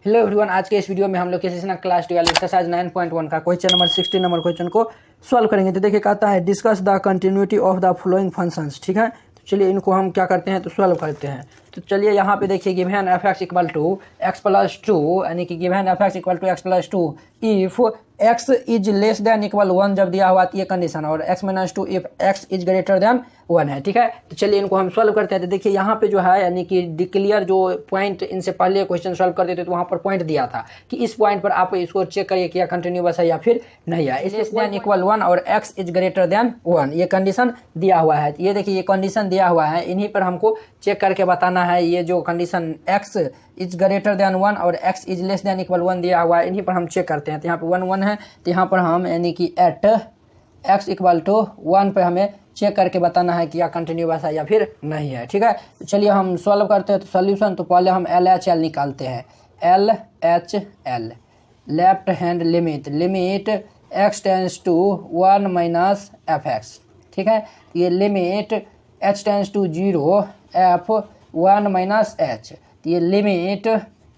Hello everyone, आज के इस वीडियो में हम लोग किसी क्लास 12 एक्सरसाइज 9.1 का क्वेश्चन नंबर 16 नंबर क्वेश्चन को सॉल्व करेंगे। तो देखिए कहता है discuss the continuity of the following functions. ठीक है, तो चलिए इनको हम क्या करते हैं तो सॉल्व करते हैं। तो चलिए यहाँ पे देखिए given f x equal to x plus two, यानी कि given f x equal to x plus two if x is less than equal 1 जब दिया हुआ ये कंडीशन, और x minus two if x is greater than 1 है। ठीक है, तो चलिए इनको हम सॉल्व करते हैं। तो देखिए यहाँ पे जो है यानी कि डिक्लेयर जो पॉइंट इनसे पहले क्वेश्चन सॉल्व करते थे तो वहाँ पर पॉइंट दिया था कि इस पॉइंट पर आप इसको चेक करिए कि कंटिन्यूअस है या फिर नहीं है। इस देन इक्वल 1 और एक्स इज ग्रेटर देन 1 ये कंडीशन दिया हुआ है। ये देखिए ये कंडीशन दिया हुआ है, इन्हीं पर हमको चेक करके बताना है। ये जो condition x is greater than 1 और x is less than equal 1 दिया हुआ है, इन्हीं पर हम चेक करते हैं। तो यहाँ पे 1 1 है, तो यहाँ पर हम यानी कि एट एक्स इक्वल टू 1 पे हमें चेक करके बताना है कि या कंटिन्यूअस है या फिर नहीं है। ठीक है, तो चलिए हम सॉल्व करते हैं। तो सॉल्यूशन तो पहले हम एल एच एल निकालते हैं। L H L left hand limit x tends to 1 minus f x. ठीक है, ये limit h tends to 0 f 1 minus h, ये लिमिट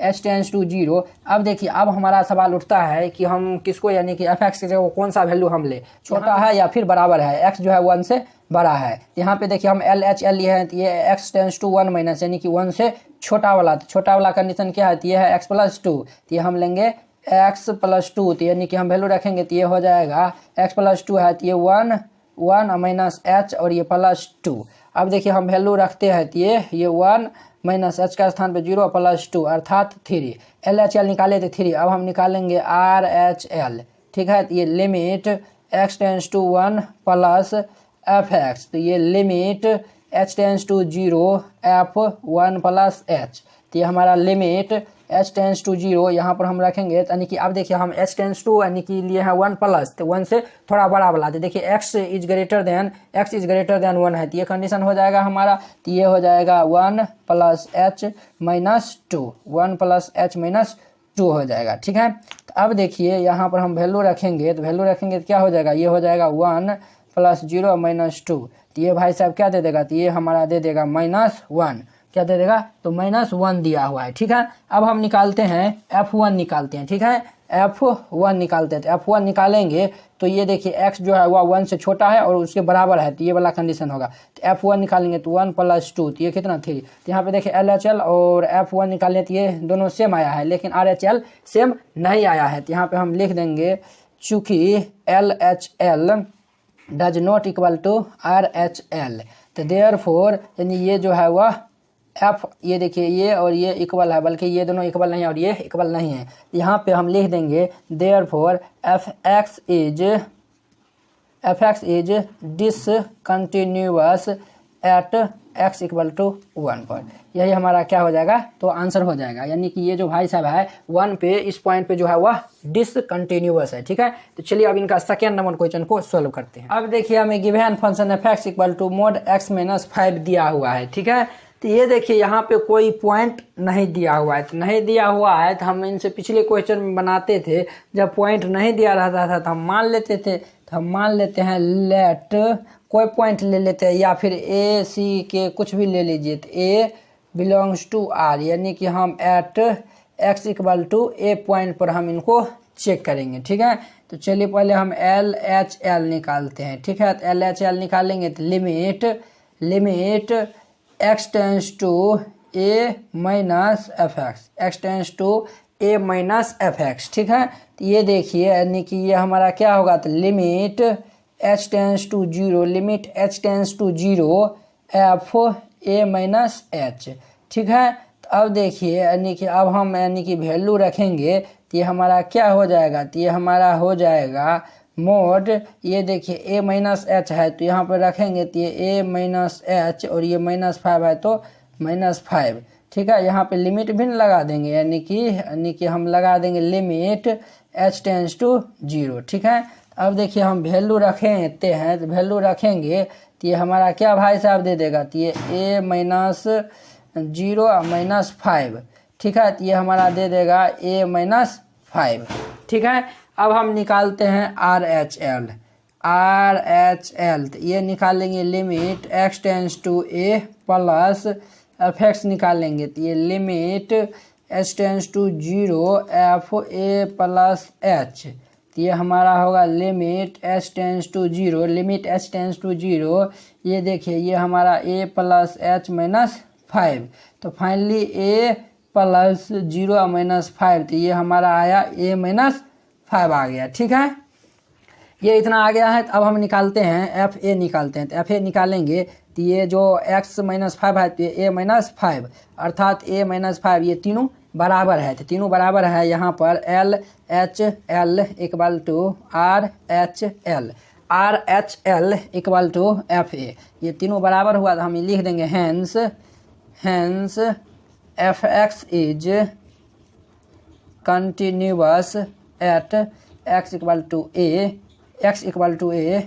एच टेंस टू 0। अब देखिए अब हमारा सवाल उठता है कि हम किसको यानी कि एफ एक्स के जगह कौन सा वैल्यू हम ले, छोटा है या फिर बराबर है। एक्स जो है 1 से बड़ा है। यहाँ पे देखिए हम एल एच एल लिए हैं, तो ये एक्स टेंस टू 1 माइनस यानी कि 1 से छोटा वाला। तो छोटा वाला कंडीशन क्या है, तो ये है एक्स प्लस टू, तो ये हम लेंगे एक्स प्लस टू, तो यानी कि हम वैल्यू रखेंगे तो ये हो जाएगा एक्स प्लस टू है, तो ये 1 माइनस एच और ये प्लस टू। अब देखिए हम वैल्यू रखते हैं तो ये 1 माइनस एच का स्थान पे 0 प्लस 2 अर्थात 3। एल एच एल निकाले थे 3, अब हम निकालेंगे आर एच एल। ठीक है, तो ये limit x tends to 1 plus f x, तो ये limit h tends to 0 f 1 plus h, तो ये हमारा लिमिट एच टेंस टू 0 यहाँ पर हम रखेंगे। यानी कि अब देखिए हम एच टेंस टू यानी कि लिए हैं 1 प्लस, तो 1 से थोड़ा बड़ा वाला। तो देखिए एक्स इज ग्रेटर देन 1 है, तो ये कंडीशन हो जाएगा हमारा। तो ये हो जाएगा 1 plus H minus 2, 1 plus H minus 2 हो जाएगा। ठीक है, तो अब देखिए यहाँ पर हम वैल्यू रखेंगे, तो वैल्यू रखेंगे तो क्या हो जाएगा, ये हो जाएगा 1 प्लस 0 माइनस 2, तो ये भाई साहब क्या दे देगा, तो ये हमारा दे देगा -1। क्या दे देगा, तो -1 दिया हुआ है। ठीक है, अब हम निकालते हैं F1 निकालते हैं। ठीक है, F1 निकालते हैं। तो F1 निकालेंगे तो ये देखिए x जो है वह 1 से छोटा है और उसके बराबर है, तो ये वाला कंडीशन होगा। तो F1 निकालेंगे तो 1 प्लस 2, तो ये कितना 3। तो यहाँ पे देखिए LHL और F1 निकालें तो ये दोनों सेम आया है, लेकिन RHL सेम नहीं आया है। तो यहाँ पे हम लिख देंगे चूँकि LHL does not equal to RHL, तो देयरफॉर यानी ये जो है वह एफ, ये देखिए ये और ये इक्वल है, बल्कि ये दोनों इक्वल नहीं है और ये इक्वल नहीं है। यहाँ पे हम लिख देंगे therefore f x is discontinuous at x equal to 1 पर। यही हमारा क्या हो जाएगा, तो आंसर हो जाएगा। यानी कि ये जो भाई साहब है 1 पे इस पॉइंट पे जो है वह डिसकंटिन्यूअस है। ठीक है, तो चलिए अब इनका सेकेंड नंबर क्वेश्चन को सॉल्व करते हैं। अब देखिए हमें given function f x equal to mod x minus 5 दिया हुआ है। ठीक है, तो ये देखिए यहाँ पे कोई पॉइंट नहीं दिया हुआ है। तो नहीं दिया हुआ है तो हम इनसे पिछले क्वेश्चन में बनाते थे, जब पॉइंट नहीं दिया रहता था तो हम मान लेते थे। तो हम मान लेते हैं लेट कोई पॉइंट ले लेते हैं, या फिर ए सी के कुछ भी ले लीजिए। तो ए बिलोंग्स टू आर, यानी कि हम at x equal to a point पर हम इनको चेक करेंगे। ठीक है, तो चलिए पहले हम एल एच एल निकालते हैं। ठीक है, तो एल एच एल निकालेंगे तो limit x tends to a minus f x, x tends to a minus f x. ठीक है, तो ये देखिए यानी कि ये हमारा क्या होगा, तो limit h tends to 0 limit h tends to 0 f a minus h. ठीक है, तो अब देखिए यानी कि अब हम यानी कि वैल्यू रखेंगे तो ये हमारा क्या हो जाएगा, तो ये हमारा हो जाएगा मोड, ये देखिए ए माइनस एच है तो यहाँ पर रखेंगे तो ये ए माइनस एच और ये -5 है तो -5। ठीक है, यहाँ पे लिमिट भी लगा देंगे, यानी कि हम लगा देंगे लिमिट एच टेंस टू 0। ठीक है, अब देखिए हम वैल्यू रखते हैं, तो वैल्यू रखेंगे तो ये हमारा क्या भाई साहब दे देगा, तो ये ए -0 -5। ठीक है, तो ये हमारा दे देगा ए -5। ठीक है, अब हम निकालते हैं RHL, तो ये निकालेंगे limit x tends to a plus f x निकालेंगे तो ये limit h tends to zero f a plus h, तो ये हमारा होगा limit h tends to zero, limit h tends to zero, ये देखिए ये हमारा ए प्लस एच माइनस 5, तो फाइनली ए प्लस जीरो माइनस 5, तो ये हमारा आया ए माइनस 5 आ गया। ठीक है, ये इतना आ गया है। तो अब हम निकालते हैं एफ ए निकालते हैं, तो एफ ए निकालेंगे तो ये जो x माइनस 5 है तो ये ए माइनस 5 अर्थात ए माइनस 5, ये तीनों बराबर है, तो तीनों बराबर है यहाँ पर L H L equal to R H L, R H L equal to f a, ये तीनों बराबर हुआ तो हम लिख देंगे hence hence f x is continuous at x equal to a, x equal to a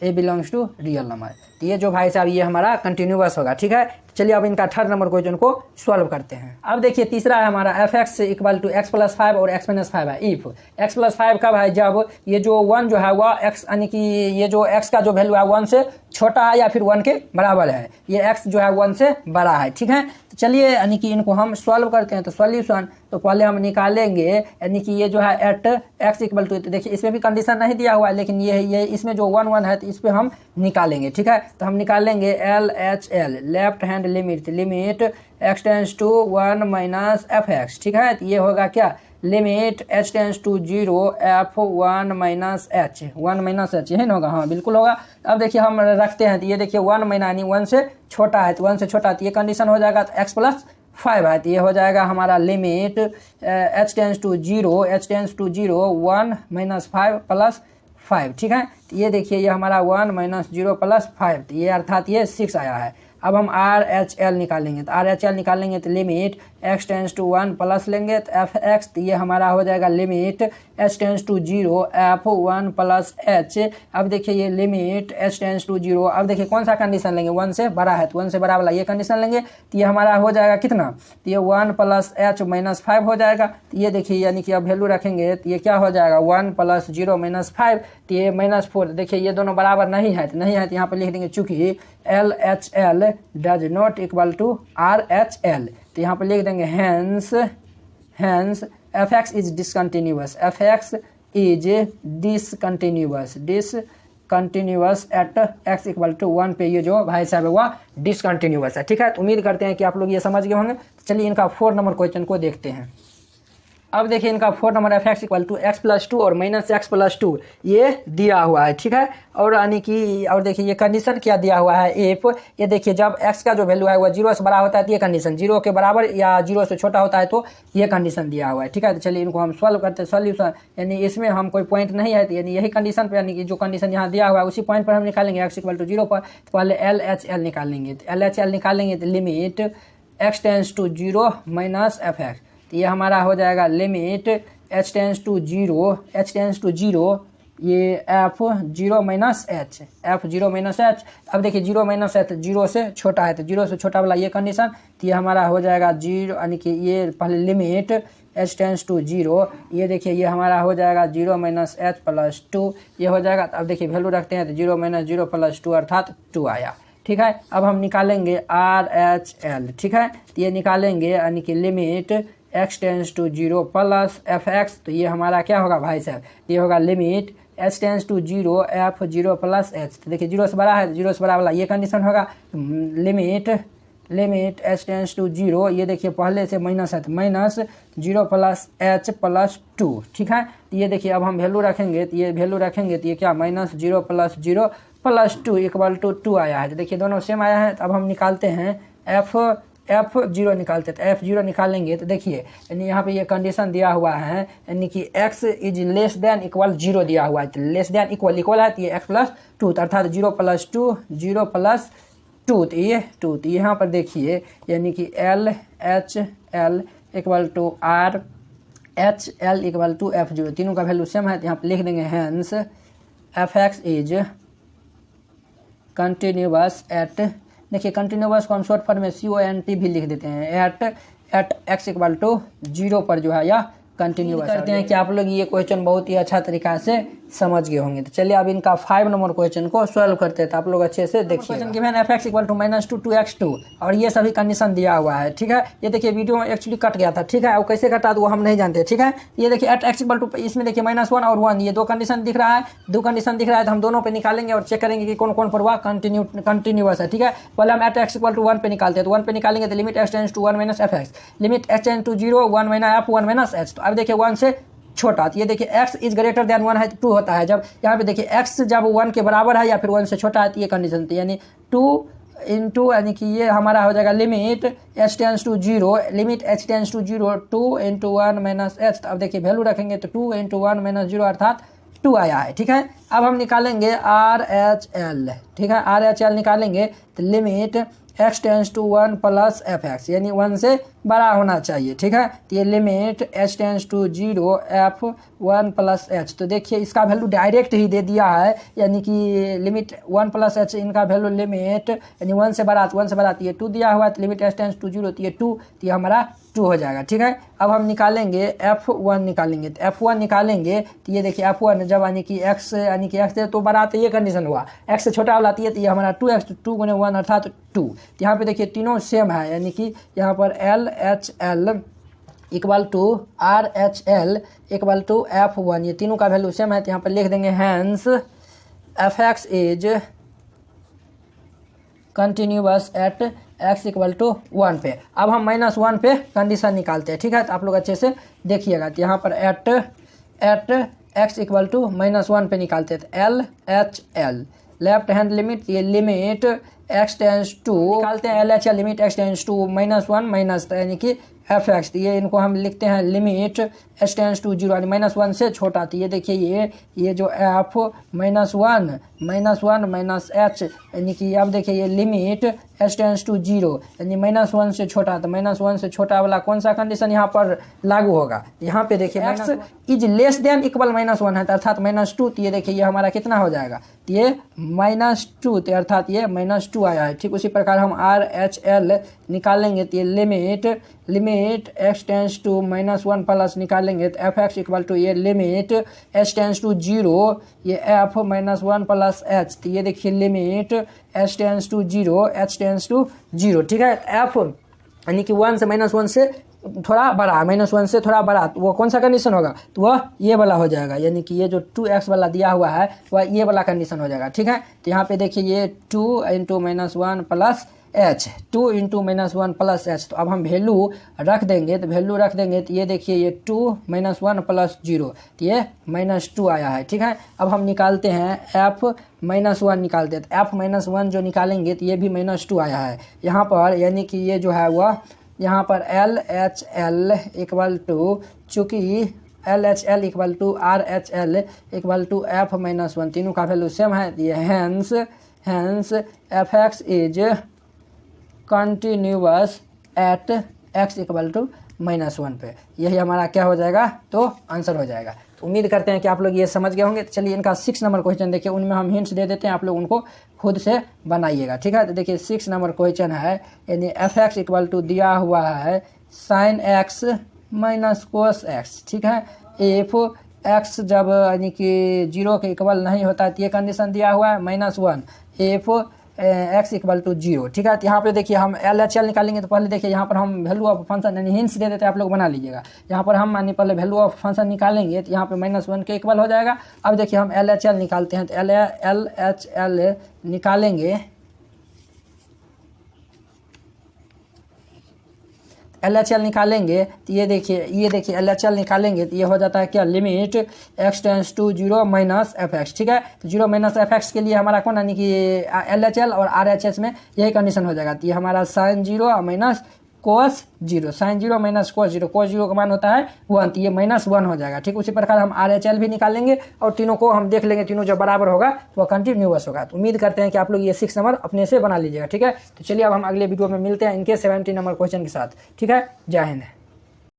belongs to real number, तो ये जो भाई साहब ये हमारा कंटिन्यूअस होगा। ठीक है, चलिए अब इनका थर्ड नंबर क्वेश्चन को सॉल्व करते हैं। अब देखिए तीसरा है हमारा f x equal to x plus 5 और एक्स माइनस 5 है। इफ एक्स प्लस 5 कब है, जब ये जो 1 जो है वह एक्स यानी कि ये जो एक्स का जो वैल्यू है 1 से छोटा है या फिर 1 के बराबर है, ये एक्स जो है 1 से बड़ा है। ठीक है, तो चलिए यानी कि इनको हम सॉल्व करते हैं। तो सॉल्यूशन तो पहले हम निकालेंगे यानी कि ये जो है एट एक्स इक्वल टू, तो देखिए इसमें भी कंडीशन नहीं दिया हुआ है, लेकिन ये इसमें जो 1 1 है तो इस पर हम निकालेंगे। ठीक है, तो हम निकालेंगे L H L left hand limit, limit x tends to 1 minus f x. ठीक है, तो ये होगा क्या, limit h tends to zero f 1 minus h, 1 minus h, यही ना होगा, हाँ बिल्कुल होगा। अब देखिए हम रखते हैं, तो ये देखिए 1 माइनस यानी 1 से छोटा है, तो 1 से छोटा, तो ये कंडीशन हो जाएगा, तो एक्स प्लस 5 है, तो ये हो जाएगा हमारा limit h tends to zero 1 minus 5 plus 5। ठीक है, तो ये देखिए ये हमारा 1 माइनस 0 प्लस 5, तो ये अर्थात ये 6 आया है। अब हम आर एच एल निकालेंगे, तो आर एच एल निकालेंगे तो limit x tends to 1 plus लेंगे तो एफ एक्स, तो ये हमारा हो जाएगा limit h tends to zero f 1 plus h. अब देखिए ये limit h tends to zero, अब देखिए कौन सा कंडीशन लेंगे, 1 से बड़ा है तो 1 से बड़ा वाला ये कंडीशन लेंगे, तो ये हमारा हो जाएगा कितना, तो ये 1 प्लस एच माइनस 5 हो जाएगा। तो ये देखिए यानी कि अब वैल्यू रखेंगे तो ये क्या हो जाएगा 1 प्लस 0 माइनस 5, तो ये माइनस 4, देखिए ये दोनों बराबर नहीं है, तो यहाँ पर लिख देंगे चूंकि L H L does not equal to R H L, तो यहाँ पर लिख देंगे hence f x is discontinuous, f x is discontinuous at x equal to 1 पे ये जो भाई साहब है वह डिसकंटिन्यूअस है। ठीक है, तो उम्मीद करते हैं कि आप लोग ये समझ गए होंगे। चलिए इनका 4 नंबर क्वेश्चन को देखते हैं। अब देखिए इनका 4 number f x equal to x plus 2 और माइनस एक्स प्लस 2 ये दिया हुआ है। ठीक है, और यानी कि और देखिए ये कंडीशन क्या दिया हुआ है, इफ ये देखिए जब एक्स का जो वैल्यू है वह 0 से बड़ा होता है तो ये कंडीशन, 0 के बराबर या 0 से छोटा होता है तो ये कंडीशन दिया हुआ है। ठीक है, तो चलिए इनको हम सॉल्व करते हैं। सॉल्यूशन यानी इसमें हम कोई पॉइंट नहीं है, तो यानी यही कंडीशन पर यानी कि जो कंडीशन यहाँ दिया हुआ है उसी पॉइंट पर हम निकालेंगे एक्स इक्वल टू 0 पर। तो पहले एल एच एल निकालेंगे, तो एल एच एल निकालेंगे तो limit x tends to 0 minus f x, तो ये हमारा हो जाएगा limit h tends to zero ये f 0 minus h, f 0 minus h. अब देखिए 0 माइनस एच 0 से छोटा है, तो 0 से छोटा वाला ये कंडीशन, तो ये हमारा हो जाएगा 0 यानी कि ये पहले लिमिट एच टेंस टू 0, ये देखिए ये हमारा हो जाएगा 0 माइनस एच प्लस 2 ये हो जाएगा। अब देखिए वैल्यू रखते हैं तो 0 माइनस 0 प्लस 2 अर्थात 2 आया। ठीक है, अब हम निकालेंगे आर एच एल। ठीक है, तो ये निकालेंगे यानी कि limit x tends to 0 plus f x, तो ये हमारा क्या होगा भाई साहब, ये होगा limit h tends to 0 f 0 plus h, तो देखिए 0 से बड़ा है तो 0 से बड़ा वाला ये कंडीशन होगा। लिमिट एच टेंस टू 0, ये देखिए पहले से माइनस है तो माइनस 0 प्लस एच प्लस 2। ठीक है, तो ये देखिए अब हम वैल्यू रखेंगे, तो ये वैल्यू रखेंगे तो ये क्या minus 0 plus 0 plus 2 equal to 2 आया है। तो देखिए दोनों सेम आया है। तो अब हम निकालते हैं एफ 0 निकालते, तो एफ 0 निकालेंगे तो देखिए यानी यहाँ पे ये कंडीशन दिया हुआ है यानी कि x is less than equal 0 दिया हुआ है, तो लेस देन इक्वल है तो ये x प्लस 2, तो अर्थात 0 प्लस 2 तो ये 2, तो यहाँ पर देखिए यानी कि L H L equal to R H L equal to f 0, तीनों का वैल्यू सेम है, तो यहाँ पर लिख देंगे hence f x is continuous at, देखिए कंटिन्यूअस को हम शॉर्ट फॉर्म में CONT भी लिख देते हैं, एट एक्स इक्वल टू 0 पर जो है या कंटिन्यूअस करते हैं कि आप लोग ये क्वेश्चन बहुत ही अच्छा तरीका से समझ गए होंगे। तो चलिए अब इनका 5 नंबर क्वेश्चन को सॉल्व करते हैं, तो आप लोग अच्छे से देखिए। क्वेश्चन गिवन f(x = -2 2x2) और ये सभी कंडीशन दिया हुआ है, ठीक है। ये देखिए वीडियो में एक्चुअली कट गया था, ठीक है, और कैसे कटा तो वो हम नहीं जानते, ठीक है। ये देखिए एट x = इसमें देखिए -1 और 1, ये दो कंडीशन दिख रहा है, दो कंडीशन दिख रहा है, तो हम दोनों पे निकालेंगे और चेक करेंगे कि कौन कौन पर हुआ कंटिन्यूअस है, ठीक है। पहले हम एट x = 1 पे निकालते हैं, तो 1 पे निकालेंगे तो limit x tends to 1 - fx, limit h tends to 0 1 - f 1 - h। तो अब देखिए 1 से छोटा, तो ये देखिए x = 1 है तो 2 होता है। जब यहाँ पे देखिए x जब 1 के बराबर है या फिर 1 से छोटा है तो ये कंडीशन थी, यानी 2 इंटू यानी कि ये हमारा हो जाएगा limit h tends to 0, limit h tends to 0 2 × 1 - h। तो अब देखिए वैल्यू रखेंगे तो 2 × 1 - 0 अर्थात 2 आया है, ठीक है। अब हम निकालेंगे RHL, ठीक है। RHL निकालेंगे तो limit x tends to 1 + fx, यानी 1 से बड़ा होना चाहिए, ठीक है। तो ये limit h tends to 0 f 1 + h। तो देखिए इसका वैल्यू डायरेक्ट ही दे दिया है, यानी कि लिमिट 1 + h, इनका वैल्यू लिमिट यानी 1 से बड़ा, 1 से बड़ा, तो ये 2 दिया हुआ है, तो लिमिट h टेंड्स टू 0, तो ये 2, तो ये हमारा 2 हो जाएगा, ठीक है। अब हम निकालेंगे f1 निकालेंगे, तो f1 निकालेंगे तो ये देखिए f1 जब यानी कि x से तो बड़ा, तो ये कंडीशन हुआ, x से छोटा वाला, तो ये हमारा 2x 2 × 1 अर्थात 2। तो यहाँ पे देखिए तीनों सेम है, यानी कि यहाँ पर LHL = RHL = f1, ये तीनों का वैल्यू सेम है, तो यहाँ पर लिख देंगे hence fx is continuous at x = 1 पे। अब हम -1 पे कंडीशन निकालते हैं, ठीक है। तो आप लोग अच्छे से देखिएगा, तो यहाँ पर एट x = -1 पे निकालते हैं, तो LHL लेफ्ट हैंड लिमिट, ये लिमिट x टेंड्स टू निकालते हैं, LHL limit x tends to -1 minus यानी कि fx, तो ये इनको हम लिखते हैं लिमिट h टेंड्स टू 0 यानी -1 से छोटा। तो ये देखिए ये जो f -1 -h यानी कि अब देखिए ये लिमिट h टेंड्स टू 0 यानी -1 से छोटा, तो -1 से छोटा वाला कौन सा कंडीशन यहाँ पर लागू होगा। यहाँ पे देखिए x is less than equal -1 है, अर्थात -2, तो ये देखिए ये हमारा कितना हो जाएगा, तो ये -2, तो अर्थात ये -2 आया है। ठीक उसी प्रकार हम RHL निकालेंगे, तो ये limit x tends to -1 plus निकालेंगे, तो fx = ये लिमिट h टेंड्स टू 0 ये f -1 + h, तो ये देखिए limit h tends to 0 h tends to 0, ठीक है। f यानी कि 1 से -1 से थोड़ा बड़ा, -1 से थोड़ा बड़ा, तो वो कौन सा कंडीशन होगा, तो वह ये वाला हो जाएगा, यानी कि ये जो 2x वाला दिया हुआ है वह ये वाला कंडीशन हो जाएगा, ठीक है। तो यहाँ पे देखिए ये 2 × -1 + h 2 × -1 + h, तो अब हम वैल्यू रख देंगे, तो ये देखिए ये 2 -1 + 0, तो ये -2 आया है, ठीक है। अब हम निकालते हैं f -1 निकालते हैं, तो f -1 जो निकालेंगे तो ये भी -2 आया है यहाँ पर, यानी कि ये जो है वह यहाँ पर LHL = चूँकि LHL = RHL = f -1, तीनों का वैल्यू सेम है, ये hence fx is continuous at x = -1 पे, यही हमारा क्या हो जाएगा, तो आंसर हो जाएगा। तो उम्मीद करते हैं कि आप लोग ये समझ गए होंगे। तो चलिए इनका 6 नंबर क्वेश्चन देखिए, उनमें हम हिंट्स दे देते हैं, आप लोग उनको खुद से बनाइएगा, ठीक है। तो देखिए 6 नंबर क्वेश्चन है, यानी fx = दिया हुआ है sin x - cos x, ठीक है। इफ x जब यानी कि 0 के इक्वल नहीं होता है तो ये कंडीशन दिया हुआ है -1, इफ x = 0, ठीक है। तो यहाँ पे देखिए हम LHL निकालेंगे, तो पहले देखिए यहाँ पर हम वैल्यू ऑफ फंक्शन यानी हिंट्स दे देते हैं, आप लोग बना लीजिएगा। यहाँ पर हम यानी पहले वैल्यू ऑफ फंक्शन निकालेंगे, तो यहाँ पे -1 के इक्वल हो जाएगा। अब देखिए हम LHL निकालते हैं, तो LHL निकालेंगे, तो ये देखिए LHL निकालेंगे, तो ये हो जाता है क्या, limit x tends to 0 - fx, ठीक है। तो 0 - fx के लिए हमारा कौन यानी कि LHL और RHS में यही कंडीशन हो जाएगा। तो ये हमारा sin 0 - cos 0, sin 0 - cos 0, cos 0 का मान होता है 1, तो ये -1 हो जाएगा। ठीक उसी प्रकार हम RHL भी निकालेंगे और तीनों को हम देख लेंगे, तीनों जो बराबर होगा वो कंटिन्यूअस होगा। तो उम्मीद करते हैं कि आप लोग ये 6 नंबर अपने से बना लीजिएगा, ठीक है। तो चलिए अब हम अगले वीडियो में मिलते हैं इनके 70 नंबर क्वेश्चन के साथ, ठीक है। जय हिंद।